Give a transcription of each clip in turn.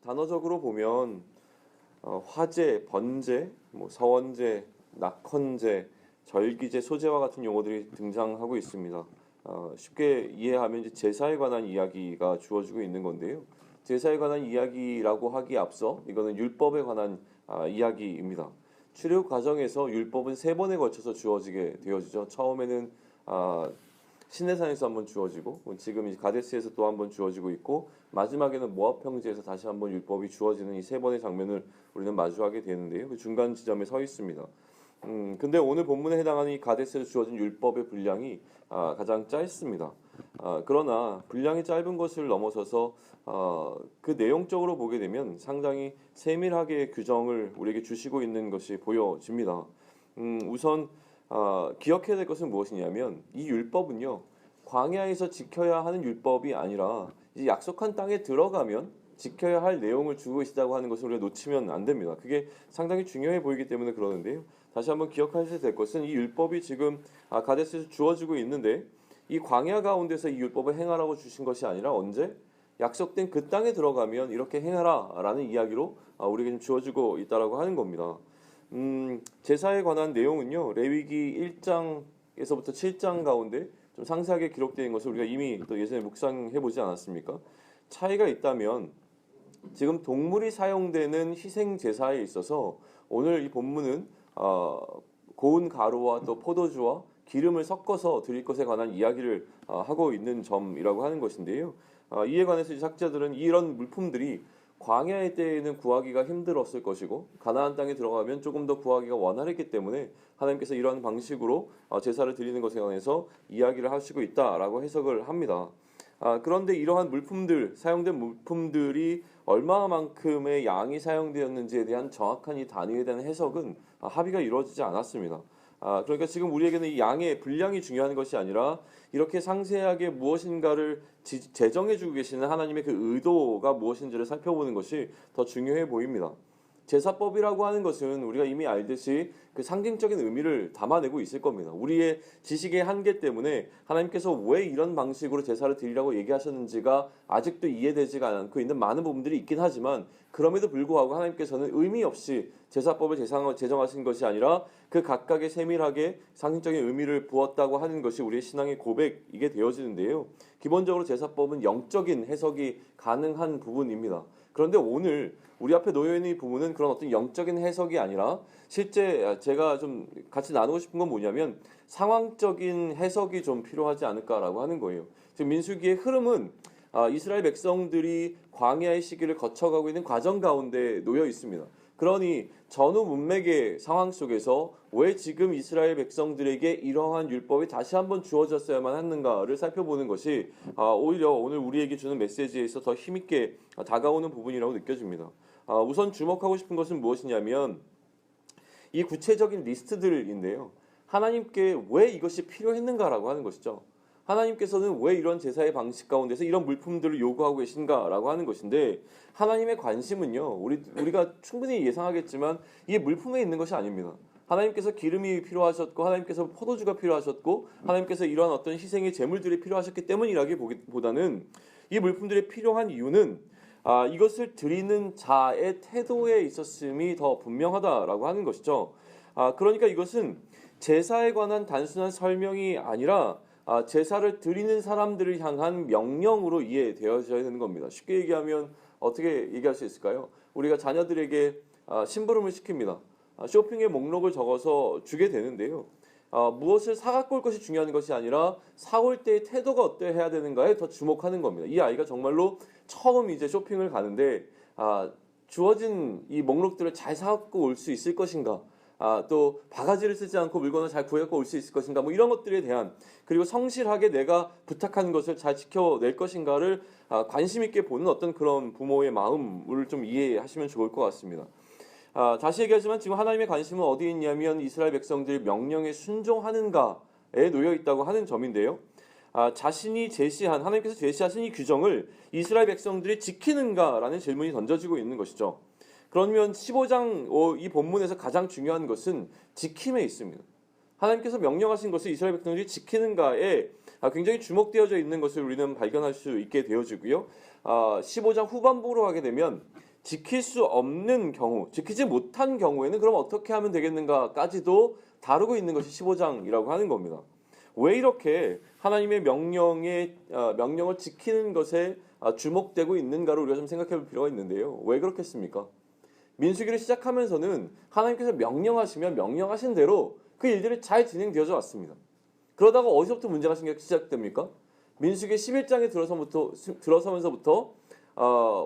단어적으로 보면 화재, 번제, 서원제, 낙헌제, 절기제, 소제와 같은 용어들이 등장하고 있습니다. 쉽게 이해하면 이제 제사에 관한 이야기가 주어지고 있는 건데요. 제사에 관한 이야기라고 하기에 앞서 이거는 율법에 관한 이야기입니다. 출애굽 과정에서 율법은 세 번에 걸쳐서 주어지게 되어지죠. 처음에는 시내산에서 한번 주어지고 지금 이 가데스에서 또 한번 주어지고 있고 마지막에는 모압 평지에서 다시 한번 율법이 주어지는 이 세 번의 장면을 우리는 마주하게 되는데요. 그 중간 지점에 서 있습니다. 근데 오늘 본문에 해당하는 이 가데스에서 주어진 율법의 분량이 가장 짧습니다. 그러나 분량이 짧은 것을 넘어서서 그 내용적으로 보게 되면 상당히 세밀하게 규정을 우리에게 주시고 있는 것이 보여집니다. 우선 기억해야 될 것은 무엇이냐면 이 율법은요, 광야에서 지켜야 하는 율법이 아니라 이제 약속한 땅에 들어가면 지켜야 할 내용을 주고 있다고 하는 것을 우리가 놓치면 안 됩니다. 그게 상당히 중요해 보이기 때문에 그러는데요. 다시 한번 기억하셔야 될 것은 이 율법이 지금 가데스에서 주어지고 있는데 이 광야 가운데서 이 율법을 행하라고 주신 것이 아니라 언제? 약속된 그 땅에 들어가면 이렇게 행하라라는 이야기로 우리에게 좀 주어지고 있다라고 하는 겁니다. 제사에 관한 내용은요, 레위기 1장에서부터 7장 가운데 좀 상세하게 기록된 것을 우리가 이미 또 예전에 묵상해 보지 않았습니까? 차이가 있다면 지금 동물이 사용되는 희생 제사에 있어서 오늘 이 본문은 고운 가루와 또 포도주와 기름을 섞어서 드릴 것에 관한 이야기를 하고 있는 점이라고 하는 것인데요. 이에 관해서 학자들은 이런 물품들이 광야의 때에는 구하기가 힘들었을 것이고 가나안 땅에 들어가면 조금 더 구하기가 원활했기 때문에 하나님께서 이러한 방식으로 제사를 드리는 것에 관해서 이야기를 하시고 있다라고 해석을 합니다. 그런데 이러한 물품들, 사용된 물품들이 얼마만큼의 양이 사용되었는지에 대한 정확한 이 단위에 대한 해석은 합의가 이루어지지 않았습니다. 그러니까 지금 우리에게는 이 양의 분량이 중요한 것이 아니라 이렇게 상세하게 무엇인가를 제정해주고 계시는 하나님의 그 의도가 무엇인지를 살펴보는 것이 더 중요해 보입니다. 제사법이라고 하는 것은 우리가 이미 알듯이 그 상징적인 의미를 담아내고 있을 겁니다. 우리의 지식의 한계 때문에 하나님께서 왜 이런 방식으로 제사를 드리라고 얘기하셨는지가 아직도 이해되지가 않고 있는 많은 부분들이 있긴 하지만 그럼에도 불구하고 하나님께서는 의미 없이 제사법을 제정하신 것이 아니라 그 각각의 세밀하게 상징적인 의미를 부었다고 하는 것이 우리의 신앙의 고백이게 되어지는데요. 기본적으로 제사법은 영적인 해석이 가능한 부분입니다. 그런데 오늘 우리 앞에 놓여있는 이 부분은 그런 어떤 영적인 해석이 아니라 실제 제가 좀 같이 나누고 싶은 건 뭐냐면 상황적인 해석이 좀 필요하지 않을까라고 하는 거예요. 지금 민수기의 흐름은 이스라엘 백성들이 광야의 시기를 거쳐가고 있는 과정 가운데 놓여 있습니다. 그러니 전후 문맥의 상황 속에서 왜 지금 이스라엘 백성들에게 이러한 율법이 다시 한번 주어졌어야만 했는가를 살펴보는 것이 오히려 오늘 우리에게 주는 메시지에서 더 힘있게 다가오는 부분이라고 느껴집니다. 우선 주목하고 싶은 것은 무엇이냐면 이 구체적인 리스트들인데요. 하나님께 왜 이것이 필요했는가라고 하는 것이죠. 하나님께서는 왜 이런 제사의 방식 가운데서 이런 물품들을 요구하고 계신가라고 하는 것인데 하나님의 관심은요. 우리가 충분히 예상하겠지만 이게 물품에 있는 것이 아닙니다. 하나님께서 기름이 필요하셨고 하나님께서 포도주가 필요하셨고 하나님께서 이러한 어떤 희생의 제물들이 필요하셨기 때문이라기보다는 이 물품들이 필요한 이유는 이것을 드리는 자의 태도에 있었음이 더 분명하다라고 하는 것이죠. 그러니까 이것은 제사에 관한 단순한 설명이 아니라 제사를 드리는 사람들을 향한 명령으로 이해되어져야 되는 겁니다. 쉽게 얘기하면 어떻게 얘기할 수 있을까요? 우리가 자녀들에게 심부름을 시킵니다. 쇼핑의 목록을 적어서 주게 되는데요. 무엇을 사갖고 올 것이 중요한 것이 아니라 사올 때의 태도가 어떠해야 되는가에 더 주목하는 겁니다. 이 아이가 정말로 처음 이제 쇼핑을 가는데 주어진 이 목록들을 잘 사갖고 올 수 있을 것인가? 또 바가지를 쓰지 않고 물건을 잘 구해갖고 올 수 있을 것인가? 뭐 이런 것들에 대한 그리고 성실하게 내가 부탁한 것을 잘 지켜낼 것인가를 관심 있게 보는 어떤 그런 부모의 마음을 좀 이해하시면 좋을 것 같습니다. 다시 얘기하지만 지금 하나님의 관심은 어디에 있냐면 이스라엘 백성들이 명령에 순종하는가에 놓여 있다고 하는 점인데요. 자신이 하나님께서 제시하신 이 규정을 이스라엘 백성들이 지키는가라는 질문이 던져지고 있는 것이죠. 그러면 15장 이 본문에서 가장 중요한 것은 지킴에 있습니다. 하나님께서 명령하신 것을 이스라엘 백성들이 지키는가에 굉장히 주목되어져 있는 것을 우리는 발견할 수 있게 되어지고요. 15장 후반부로 가게 되면 지킬 수 없는 경우, 지키지 못한 경우에는 그럼 어떻게 하면 되겠는가까지도 다루고 있는 것이 15장이라고 하는 겁니다. 왜 이렇게 하나님의 명령을 지키는 것에 주목되고 있는가를 우리가 좀 생각해 볼 필요가 있는데요. 왜 그렇겠습니까? 민수기를 시작하면서는 하나님께서 명령하시면 명령하신 대로 그 일들이 잘 진행되어져 왔습니다. 그러다가 어디서부터 문제가 시작됩니까? 민수기 11장에 들어서면서부터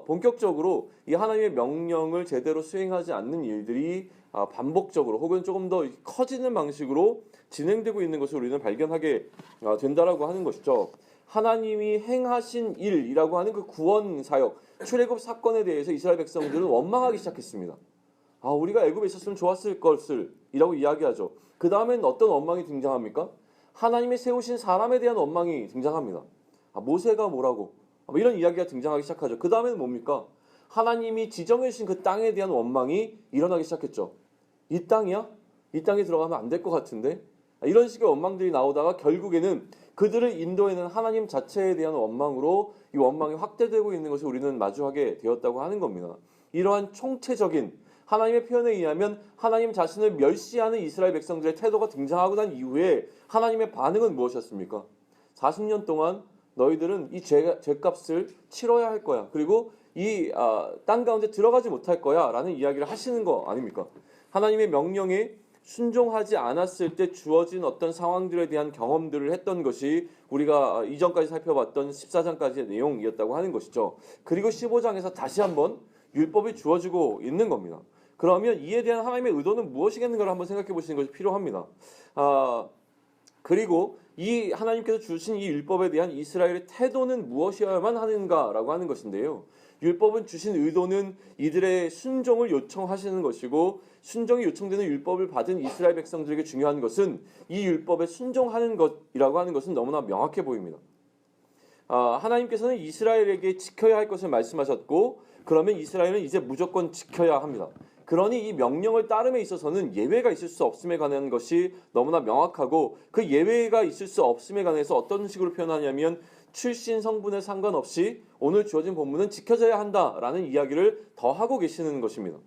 본격적으로 이 하나님의 명령을 제대로 수행하지 않는 일들이 반복적으로 혹은 조금 더 커지는 방식으로 진행되고 있는 것을 우리는 발견하게 된다라고 하는 것이죠. 하나님이 행하신 일이라고 하는 그 구원 사역, 출애굽 사건에 대해서 이스라엘 백성들은 원망하기 시작했습니다. 우리가 애굽에 있었으면 좋았을 것을 이라고 이야기하죠. 그 다음엔 어떤 원망이 등장합니까? 하나님이 세우신 사람에 대한 원망이 등장합니다. 모세가 뭐라고? 이런 이야기가 등장하기 시작하죠. 그 다음에는 뭡니까? 하나님이 지정해 주신 그 땅에 대한 원망이 일어나기 시작했죠. 이 땅이야? 이 땅에 들어가면 안 될 것 같은데? 이런 식의 원망들이 나오다가 결국에는 그들을 인도해낸 하나님 자체에 대한 원망으로 이 원망이 확대되고 있는 것을 우리는 마주하게 되었다고 하는 겁니다. 이러한 총체적인 하나님의 표현에 의하면 하나님 자신을 멸시하는 이스라엘 백성들의 태도가 등장하고 난 이후에 하나님의 반응은 무엇이었습니까? 40년 동안 너희들은 이 죄값을 치러야 할 거야. 그리고 이 땅 가운데 들어가지 못할 거야 라는 이야기를 하시는 거 아닙니까? 하나님의 명령에 순종하지 않았을 때 주어진 어떤 상황들에 대한 경험들을 했던 것이 우리가 이전까지 살펴봤던 14장까지의 내용이었다고 하는 것이죠. 그리고 15장에서 다시 한번 율법이 주어지고 있는 겁니다. 그러면 이에 대한 하나님의 의도는 무엇이겠는가를 한번 생각해 보시는 것이 필요합니다. 그리고 이 하나님께서 주신 이 율법에 대한 이스라엘의 태도는 무엇이어야만 하는가라고 하는 것인데요. 율법은 주신 의도는 이들의 순종을 요청하시는 것이고 순종이 요청되는 율법을 받은 이스라엘 백성들에게 중요한 것은 이 율법에 순종하는 것이라고 하는 것은 너무나 명확해 보입니다. 하나님께서는 이스라엘에게 지켜야 할 것을 말씀하셨고 그러면 이스라엘은 이제 무조건 지켜야 합니다. 그러니 이 명령을 따름에 있어서는 예외가 있을 수 없음에 관한 것이 너무나 명확하고 그 예외가 있을 수 없음에 관해서 어떤 식으로 표현하냐면 출신 성분에 상관없이 오늘 주어진 본문은 지켜져야 한다라는 이야기를 더 하고 계시는 것입니다.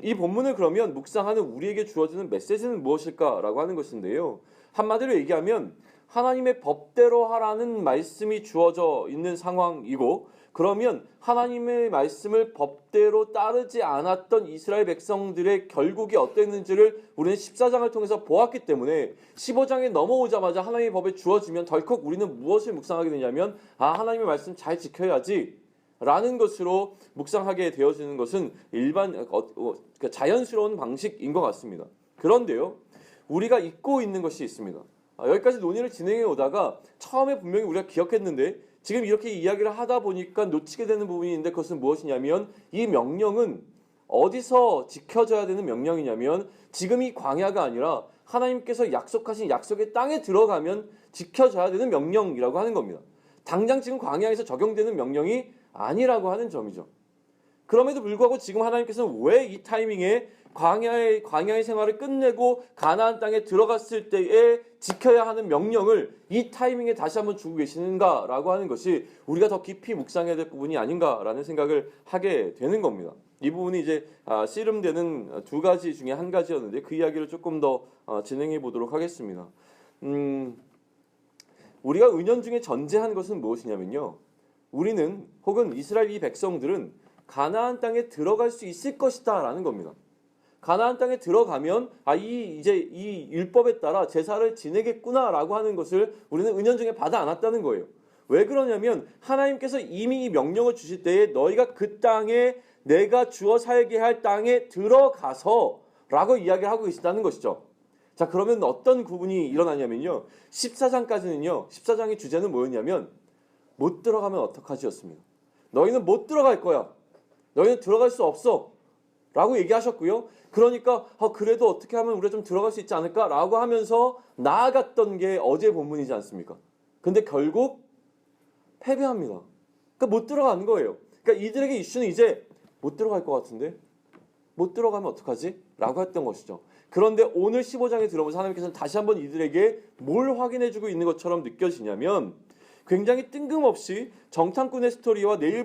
이 본문을 그러면 묵상하는 우리에게 주어지는 메시지는 무엇일까라고 하는 것인데요. 한마디로 얘기하면 하나님의 법대로 하라는 말씀이 주어져 있는 상황이고 그러면 하나님의 말씀을 법대로 따르지 않았던 이스라엘 백성들의 결국이 어땠는지를 우리는 14장을 통해서 보았기 때문에 15장에 넘어오자마자 하나님의 법에 주어지면 덜컥 우리는 무엇을 묵상하게 되냐면 하나님의 말씀 잘 지켜야지 라는 것으로 묵상하게 되어지는 것은 자연스러운 방식인 것 같습니다. 그런데요, 우리가 잊고 있는 것이 있습니다. 여기까지 논의를 진행해 오다가 처음에 분명히 우리가 기억했는데 지금 이렇게 이야기를 하다 보니까 놓치게 되는 부분이 있는데 그것은 무엇이냐면 이 명령은 어디서 지켜져야 되는 명령이냐면 지금 이 광야가 아니라 하나님께서 약속하신 약속의 땅에 들어가면 지켜져야 되는 명령이라고 하는 겁니다. 당장 지금 광야에서 적용되는 명령이 아니라고 하는 점이죠. 그럼에도 불구하고 지금 하나님께서는 왜 이 타이밍에 광야의 생활을 끝내고 가나안 땅에 들어갔을 때에 지켜야 하는 명령을 이 타이밍에 다시 한번 주고 계시는가라고 하는 것이 우리가 더 깊이 묵상해야 될 부분이 아닌가라는 생각을 하게 되는 겁니다. 이 부분이 이제 씨름되는 두 가지 중에 한 가지였는데 그 이야기를 조금 더 진행해 보도록 하겠습니다. 우리가 은연중에 전제한 것은 무엇이냐면요. 우리는 혹은 이스라엘 이 백성들은 가나안 땅에 들어갈 수 있을 것이다라는 겁니다. 가나안 땅에 들어가면 이 율법에 따라 제사를 지내겠구나라고 하는 것을 우리는 은연중에 받아 안았다는 거예요. 왜 그러냐면 하나님께서 이미 이 명령을 주실 때에 너희가 그 땅에 내가 주어 살게 할 땅에 들어가서라고 이야기를 하고 계시다는 것이죠. 자, 그러면 어떤 구분이 일어나냐면요. 14장까지는요. 14장의 주제는 뭐였냐면 못 들어가면 어떡하지였습니다. 너희는 못 들어갈 거야. 너희는 들어갈 수 없어. 라고 얘기하셨고요. 그러니까 그래도 어떻게 하면 우리가 좀 들어갈 수 있지 않을까? 라고 하면서 나아갔던 게 어제 본문이지 않습니까? 근데 결국 패배합니다. 그러니까 못 들어가는 거예요. 그러니까 이들에게 이슈는 이제 못 들어갈 것 같은데? 못 들어가면 어떡하지? 라고 했던 것이죠. 그런데 오늘 15장에 들어보면서 하나님께서는 다시 한번 이들에게 뭘 확인해주고 있는 것처럼 느껴지냐면 굉장히 뜬금없이 정탐꾼의 스토리와 내일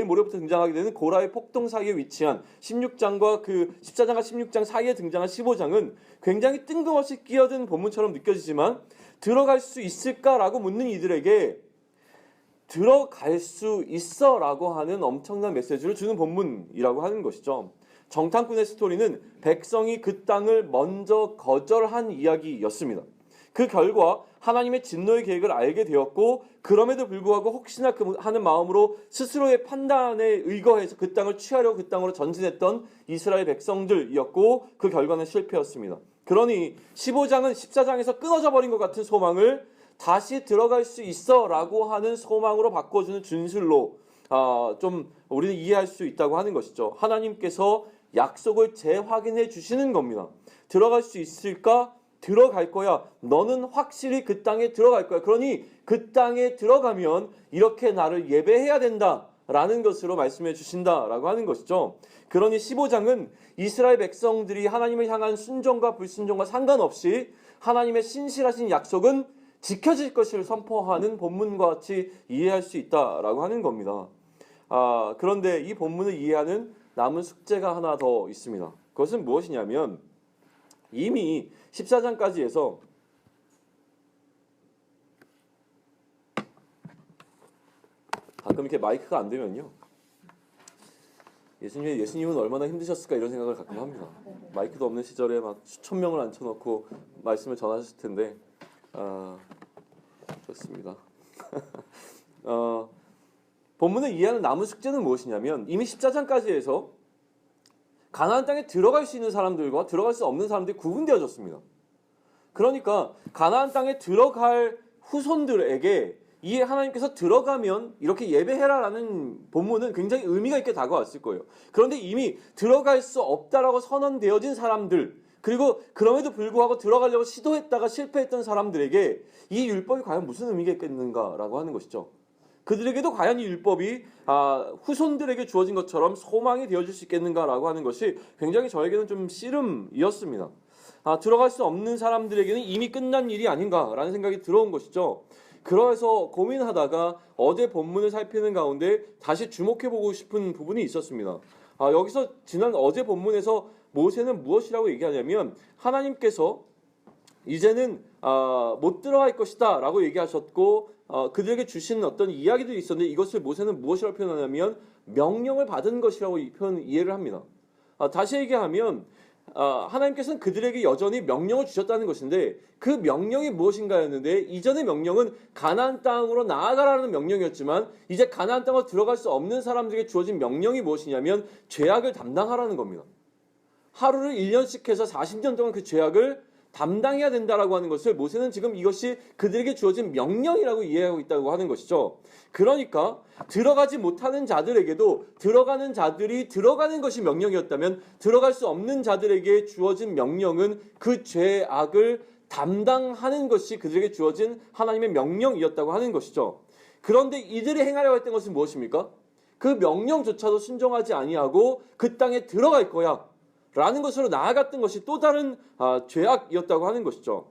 모레부터 등장하게 되는 고라의 폭동 사이에 위치한 16장과 그 14장과 16장 사이에 등장한 15장은 굉장히 뜬금없이 끼어든 본문처럼 느껴지지만 들어갈 수 있을까라고 묻는 이들에게 들어갈 수 있어라고 하는 엄청난 메시지를 주는 본문이라고 하는 것이죠. 정탐꾼의 스토리는 백성이 그 땅을 먼저 거절한 이야기였습니다. 그 결과 하나님의 진노의 계획을 알게 되었고 그럼에도 불구하고 혹시나 하는 마음으로 스스로의 판단에 의거해서 그 땅을 취하려고 그 땅으로 전진했던 이스라엘 백성들이었고 그 결과는 실패였습니다. 그러니 15장은 14장에서 끊어져 버린 것 같은 소망을 다시 들어갈 수 있어 라고 하는 소망으로 바꿔주는 준술로 좀 우리는 이해할 수 있다고 하는 것이죠. 하나님께서 약속을 재확인해 주시는 겁니다. 들어갈 수 있을까? 들어갈 거야. 너는 확실히 그 땅에 들어갈 거야. 그러니 그 땅에 들어가면 이렇게 나를 예배해야 된다 라는 것으로 말씀해 주신다라고 하는 것이죠. 그러니 15장은 이스라엘 백성들이 하나님을 향한 순종과 불순종과 상관없이 하나님의 신실하신 약속은 지켜질 것을 선포하는 본문과 같이 이해할 수 있다라고 하는 겁니다. 그런데 이 본문을 이해하는 남은 숙제가 하나 더 있습니다. 그것은 무엇이냐면 이미 14장까지 해서 가끔 이렇게 마이크가 안 되면요. 예수님은 얼마나 힘드셨을까 이런 생각을 가끔 합니다. 마이크도 없는 시절에 막 수천 명을 앉혀놓고 말씀을 전하셨을 텐데 좋습니다. 본문을 이해하는 남은 숙제는 무엇이냐면 이미 14장까지 해서 가나안 땅에 들어갈 수 있는 사람들과 들어갈 수 없는 사람들이 구분되어졌습니다. 그러니까 가나안 땅에 들어갈 후손들에게 이 하나님께서 들어가면 이렇게 예배해라라는 본문은 굉장히 의미가 있게 다가왔을 거예요. 그런데 이미 들어갈 수 없다라고 선언되어진 사람들, 그리고 그럼에도 불구하고 들어가려고 시도했다가 실패했던 사람들에게 이 율법이 과연 무슨 의미가 있겠는가라고 하는 것이죠. 그들에게도 과연 이 율법이 후손들에게 주어진 것처럼 소망이 되어줄 수 있겠는가라고 하는 것이 굉장히 저에게는 좀 씨름이었습니다. 들어갈 수 없는 사람들에게는 이미 끝난 일이 아닌가라는 생각이 들어온 것이죠. 그래서 고민하다가 어제 본문을 살피는 가운데 다시 주목해보고 싶은 부분이 있었습니다. 여기서 어제 본문에서 모세는 무엇이라고 얘기하냐면 하나님께서 이제는 못 들어갈 것이다 라고 얘기하셨고 그들에게 주신 어떤 이야기들이 있었는데 이것을 모세는 무엇이라고 표현하냐면 명령을 받은 것이라고 이해를 합니다. 다시 얘기하면 하나님께서는 그들에게 여전히 명령을 주셨다는 것인데 그 명령이 무엇인가였는데 이전의 명령은 가나안 땅으로 나아가라는 명령이었지만 이제 가나안 땅으로 들어갈 수 없는 사람들에게 주어진 명령이 무엇이냐면 죄악을 담당하라는 겁니다. 하루를 1년씩 해서 40년 동안 그 죄악을 담당해야 된다라고 하는 것을 모세는 지금 이것이 그들에게 주어진 명령이라고 이해하고 있다고 하는 것이죠. 그러니까 들어가지 못하는 자들에게도 들어가는 자들이 들어가는 것이 명령이었다면 들어갈 수 없는 자들에게 주어진 명령은 그 죄악을 담당하는 것이 그들에게 주어진 하나님의 명령이었다고 하는 것이죠. 그런데 이들이 행하려고 했던 것은 무엇입니까? 그 명령조차도 순종하지 아니하고 그 땅에 들어갈 거야 라는 것으로 나아갔던 것이 또 다른 죄악이었다고 하는 것이죠.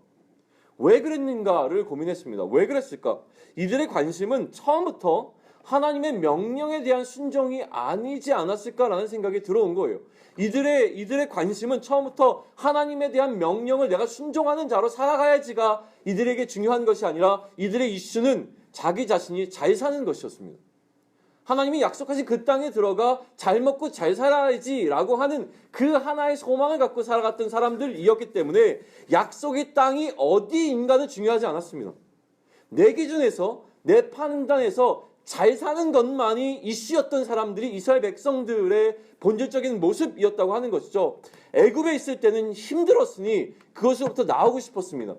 왜 그랬는가를 고민했습니다. 왜 그랬을까? 이들의 관심은 처음부터 하나님의 명령에 대한 순종이 아니지 않았을까라는 생각이 들어온 거예요. 이들의 관심은 처음부터 하나님에 대한 명령을 내가 순종하는 자로 살아가야지가 이들에게 중요한 것이 아니라 이들의 이슈는 자기 자신이 잘 사는 것이었습니다. 하나님이 약속하신 그 땅에 들어가 잘 먹고 잘 살아야지 라고 하는 그 하나의 소망을 갖고 살아갔던 사람들이었기 때문에 약속의 땅이 어디인가는 중요하지 않았습니다. 내 기준에서 내 판단에서 잘 사는 것만이 이슈였던 사람들이 이스라엘 백성들의 본질적인 모습이었다고 하는 것이죠. 애굽에 있을 때는 힘들었으니 그것으로부터 나오고 싶었습니다.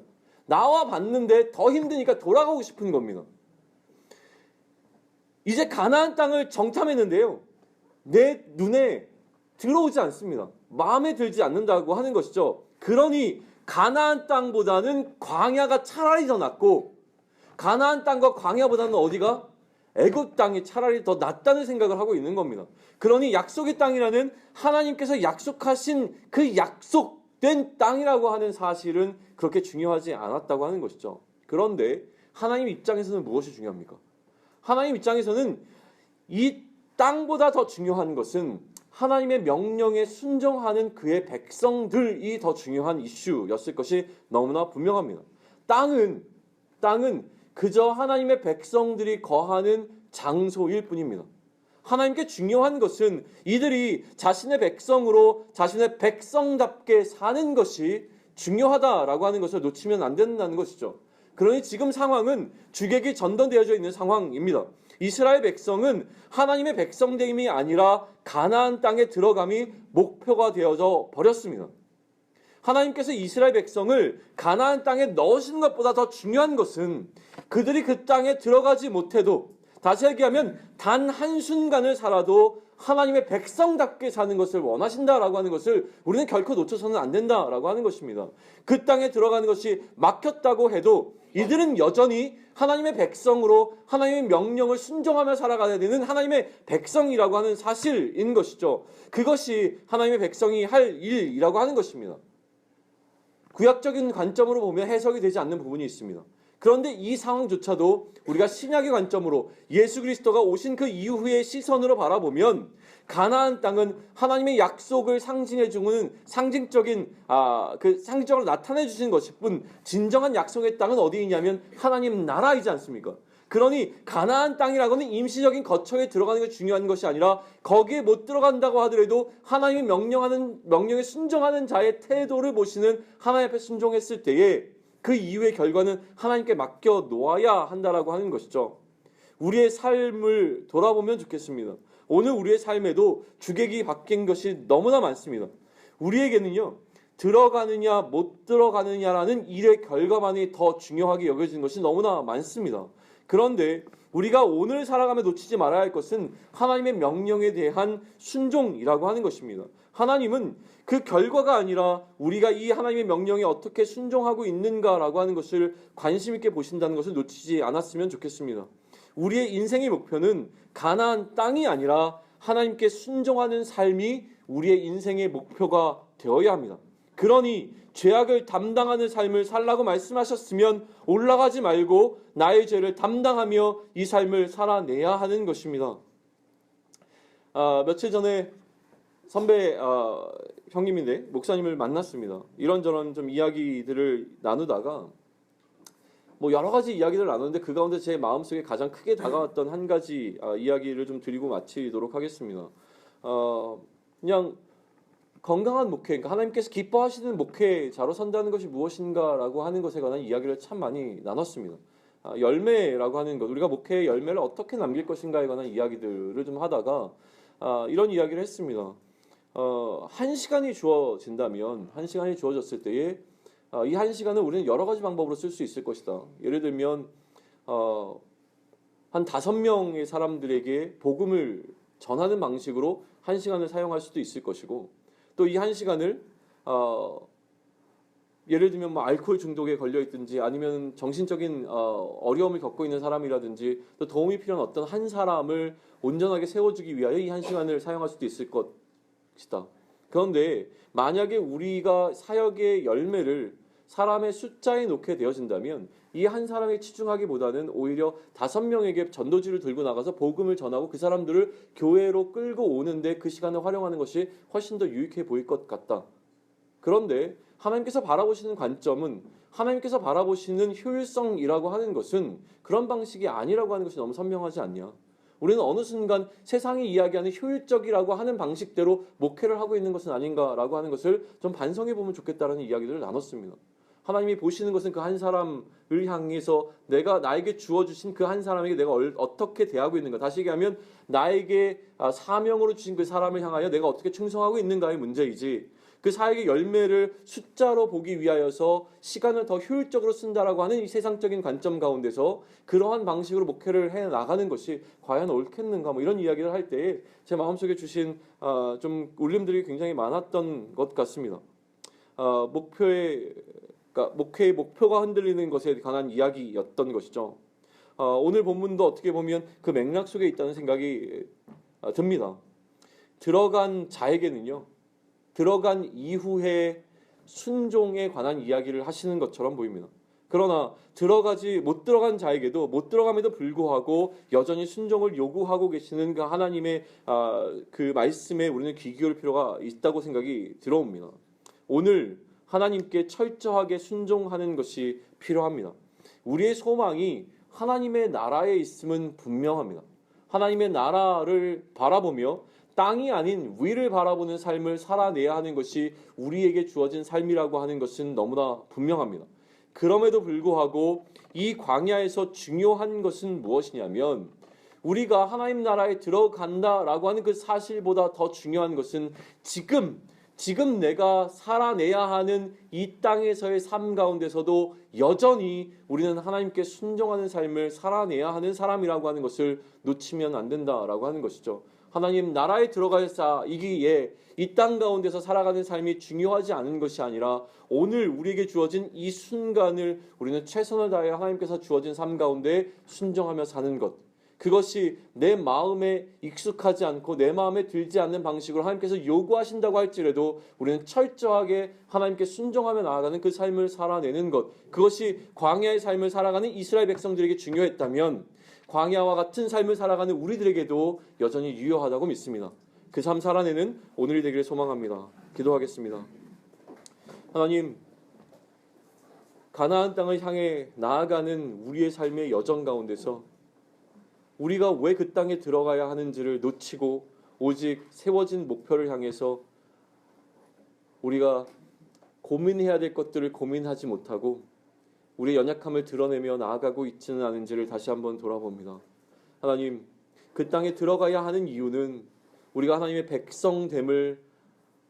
나와 봤는데 더 힘드니까 돌아가고 싶은 겁니다. 이제 가나안 땅을 정탐했는데요. 내 눈에 들어오지 않습니다. 마음에 들지 않는다고 하는 것이죠. 그러니 가나안 땅보다는 광야가 차라리 더 낫고 가나안 땅과 광야보다는 어디가? 애굽 땅이 차라리 더 낫다는 생각을 하고 있는 겁니다. 그러니 약속의 땅이라는 하나님께서 약속하신 그 약속된 땅이라고 하는 사실은 그렇게 중요하지 않았다고 하는 것이죠. 그런데 하나님 입장에서는 무엇이 중요합니까? 하나님 입장에서는 이 땅보다 더 중요한 것은 하나님의 명령에 순종하는 그의 백성들이 더 중요한 이슈였을 것이 너무나 분명합니다. 땅은 그저 하나님의 백성들이 거하는 장소일 뿐입니다. 하나님께 중요한 것은 이들이 자신의 백성으로 자신의 백성답게 사는 것이 중요하다라고 하는 것을 놓치면 안 된다는 것이죠. 그러니 지금 상황은 주객이 전전되어져 있는 상황입니다. 이스라엘 백성은 하나님의 백성됨이 아니라 가나안 땅에 들어감이 목표가 되어져 버렸습니다. 하나님께서 이스라엘 백성을 가나안 땅에 넣으시는 것보다 더 중요한 것은 그들이 그 땅에 들어가지 못해도, 다시 얘기하면 단 한순간을 살아도 하나님의 백성답게 사는 것을 원하신다라고 하는 것을 우리는 결코 놓쳐서는 안 된다라고 하는 것입니다. 그 땅에 들어가는 것이 막혔다고 해도 이들은 여전히 하나님의 백성으로 하나님의 명령을 순종하며 살아가야 되는 하나님의 백성이라고 하는 사실인 것이죠. 그것이 하나님의 백성이 할 일이라고 하는 것입니다. 구약적인 관점으로 보면 해석이 되지 않는 부분이 있습니다. 그런데 이 상황조차도 우리가 신약의 관점으로 예수 그리스도가 오신 그 이후의 시선으로 바라보면 가나안 땅은 하나님의 약속을 상징해 주는 상징적으로 나타내 주신 것일 뿐, 진정한 약속의 땅은 어디 있냐면 하나님 나라이지 않습니까? 그러니 가나안 땅이라고는 임시적인 거처에 들어가는 것이 중요한 것이 아니라 거기에 못 들어간다고 하더라도 하나님이 명령에 순종하는 자의 태도를 보시는 하나님 앞에 순종했을 때에 그 이후의 결과는 하나님께 맡겨 놓아야 한다라고 하는 것이죠. 우리의 삶을 돌아보면 좋겠습니다. 오늘 우리의 삶에도 주객이 바뀐 것이 너무나 많습니다. 우리에게는요, 들어가느냐 못 들어가느냐라는 일의 결과만이 더 중요하게 여겨지는 것이 너무나 많습니다. 그런데 우리가 오늘 살아가며 놓치지 말아야 할 것은 하나님의 명령에 대한 순종이라고 하는 것입니다. 하나님은 그 결과가 아니라 우리가 이 하나님의 명령에 어떻게 순종하고 있는가라고 하는 것을 관심 있게 보신다는 것을 놓치지 않았으면 좋겠습니다. 우리의 인생의 목표는 가나안 땅이 아니라 하나님께 순종하는 삶이 우리의 인생의 목표가 되어야 합니다. 그러니 죄악을 담당하는 삶을 살라고 말씀하셨으면 올라가지 말고 나의 죄를 담당하며 이 삶을 살아내야 하는 것입니다. 며칠 전에 선배 형님인데 목사님을 만났습니다. 이런저런 좀 이야기들을 나누다가 여러 가지 이야기를 나눴는데 그 가운데 제 마음속에 가장 크게 다가왔던 한 가지 이야기를 좀 드리고 마치도록 하겠습니다. 그냥 건강한 목회, 그러니까 하나님께서 기뻐하시는 목회자로 선다는 것이 무엇인가라고 하는 것에 관한 이야기를 참 많이 나눴습니다. 열매라고 하는 것, 우리가 목회의 열매를 어떻게 남길 것인가에 관한 이야기들을 좀 하다가 이런 이야기를 했습니다. 한 시간이 주어진다면, 한 시간이 주어졌을 때에 이 한 시간을 우리는 여러 가지 방법으로 쓸 수 있을 것이다. 예를 들면 한 5명의 사람들에게 복음을 전하는 방식으로 한 시간을 사용할 수도 있을 것이고, 또 이 한 시간을 예를 들면 알코올 중독에 걸려 있든지 아니면 정신적인 어려움을 겪고 있는 사람이라든지 또 도움이 필요한 어떤 한 사람을 온전하게 세워주기 위하여 이 한 시간을 사용할 수도 있을 것이다. 그런데 만약에 우리가 사역의 열매를 사람의 숫자에 놓게 되어진다면 이 한 사람에 치중하기보다는 오히려 5명에게 전도지를 들고 나가서 복음을 전하고 그 사람들을 교회로 끌고 오는데 그 시간을 활용하는 것이 훨씬 더 유익해 보일 것 같다. 그런데 하나님께서 바라보시는 관점은, 하나님께서 바라보시는 효율성이라고 하는 것은 그런 방식이 아니라고 하는 것이 너무 선명하지 않냐. 우리는 어느 순간 세상이 이야기하는 효율적이라고 하는 방식대로 목회를 하고 있는 것은 아닌가라고 하는 것을 좀 반성해 보면 좋겠다라는 이야기들을 나눴습니다. 하나님이 보시는 것은 그 한 사람을 향해서 나에게 주어주신 그 한 사람에게 내가 어떻게 대하고 있는가. 다시 얘기하면 나에게 사명으로 주신 그 사람을 향하여 내가 어떻게 충성하고 있는가의 문제이지, 그 사역의 열매를 숫자로 보기 위하여서 시간을 더 효율적으로 쓴다라고 하는 이 세상적인 관점 가운데서 그러한 방식으로 목회를 해 나가는 것이 과연 옳겠는가, 이런 이야기를 할 때에 제 마음속에 주신 좀 울림들이 굉장히 많았던 것 같습니다. 목회의 목표가 흔들리는 것에 관한 이야기였던 것이죠. 오늘 본문도 어떻게 보면 그 맥락 속에 있다는 생각이 듭니다. 들어간 자에게는요, 들어간 이후에 순종에 관한 이야기를 하시는 것처럼 보입니다. 그러나 못 들어간 자에게도 못 들어감에도 불구하고 여전히 순종을 요구하고 계시는 그 하나님의 그 말씀에 우리는 귀 기울일 필요가 있다고 생각이 들어옵니다. 오늘 하나님께 철저하게 순종하는 것이 필요합니다. 우리의 소망이 하나님의 나라에 있음은 분명합니다. 하나님의 나라를 바라보며 땅이 아닌 위를 바라보는 삶을 살아내야 하는 것이 우리에게 주어진 삶이라고 하는 것은 너무나 분명합니다. 그럼에도 불구하고 이 광야에서 중요한 것은 무엇이냐면 우리가 하나님 나라에 들어간다라고 하는 그 사실보다 더 중요한 것은 지금 내가 살아내야 하는 이 땅에서의 삶 가운데서도 여전히 우리는 하나님께 순종하는 삶을 살아내야 하는 사람이라고 하는 것을 놓치면 안 된다라고 하는 것이죠. 하나님 나라에 들어가야이기에 이 땅 가운데서 살아가는 삶이 중요하지 않은 것이 아니라 오늘 우리에게 주어진 이 순간을 우리는 최선을 다해 하나님께서 주어진 삶 가운데 순종하며 사는 것, 그것이 내 마음에 익숙하지 않고 내 마음에 들지 않는 방식으로 하나님께서 요구하신다고 할지라도 우리는 철저하게 하나님께 순종하며 나아가는 그 삶을 살아내는 것, 그것이 광야의 삶을 살아가는 이스라엘 백성들에게 중요했다면 광야와 같은 삶을 살아가는 우리들에게도 여전히 유효하다고 믿습니다. 그 삶 살아내는 오늘이 되기를 소망합니다. 기도하겠습니다. 하나님, 가나안 땅을 향해 나아가는 우리의 삶의 여정 가운데서 우리가 왜 그 땅에 들어가야 하는지를 놓치고 오직 세워진 목표를 향해서 우리가 고민해야 될 것들을 고민하지 못하고 우리의 연약함을 드러내며 나아가고 있지는 않은지를 다시 한번 돌아봅니다. 하나님, 그 땅에 들어가야 하는 이유는 우리가 하나님의 백성됨을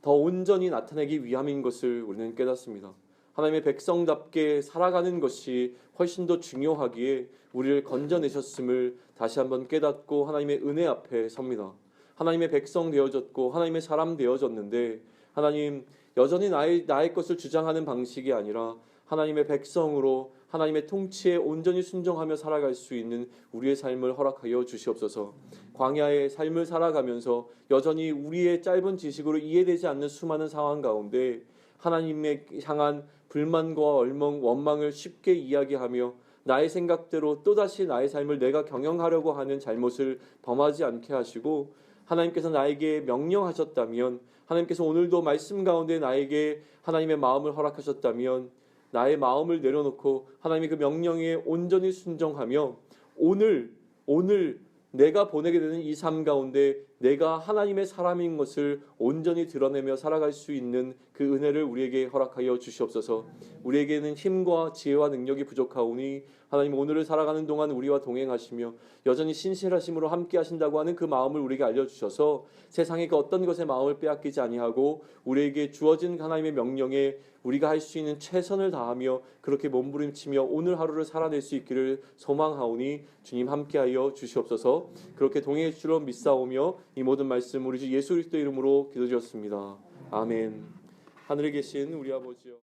더 온전히 나타내기 위함인 것을 우리는 깨닫습니다. 하나님의 백성답게 살아가는 것이 훨씬 더 중요하기에 우리를 건져내셨음을 다시 한번 깨닫고 하나님의 은혜 앞에 섭니다. 하나님의 백성 되어졌고 하나님의 사람 되어졌는데 하나님, 여전히 나의 것을 주장하는 방식이 아니라 하나님의 백성으로 하나님의 통치에 온전히 순종하며 살아갈 수 있는 우리의 삶을 허락하여 주시옵소서. 광야의 삶을 살아가면서 여전히 우리의 짧은 지식으로 이해되지 않는 수많은 상황 가운데 하나님의 향한 불만과 원망을 쉽게 이야기하며 나의 생각대로 또다시 나의 삶을 내가 경영하려고 하는 잘못을 범하지 않게 하시고, 하나님께서 나에게 명령하셨다면, 하나님께서 오늘도 말씀 가운데 나에게 하나님의 마음을 허락하셨다면 나의 마음을 내려놓고 하나님의 그 명령에 온전히 순종하며 오늘 내가 보내게 되는 이 삶 가운데 내가 하나님의 사람인 것을 온전히 드러내며 살아갈 수 있는 그 은혜를 우리에게 허락하여 주시옵소서. 우리에게는 힘과 지혜와 능력이 부족하오니 하나님, 오늘을 살아가는 동안 우리와 동행하시며 여전히 신실하심으로 함께 하신다고 하는 그 마음을 우리에게 알려주셔서 세상의 그 어떤 것에 마음을 빼앗기지 아니하고 우리에게 주어진 하나님의 명령에 우리가 할 수 있는 최선을 다하며 그렇게 몸부림치며 오늘 하루를 살아낼 수 있기를 소망하오니 주님 함께하여 주시옵소서. 그렇게 동행해 주시려 믿사오며 이 모든 말씀 우리 주 예수 그리스도 이름으로 기도드렸습니다. 아멘. 하늘에 계신 우리 아버지여,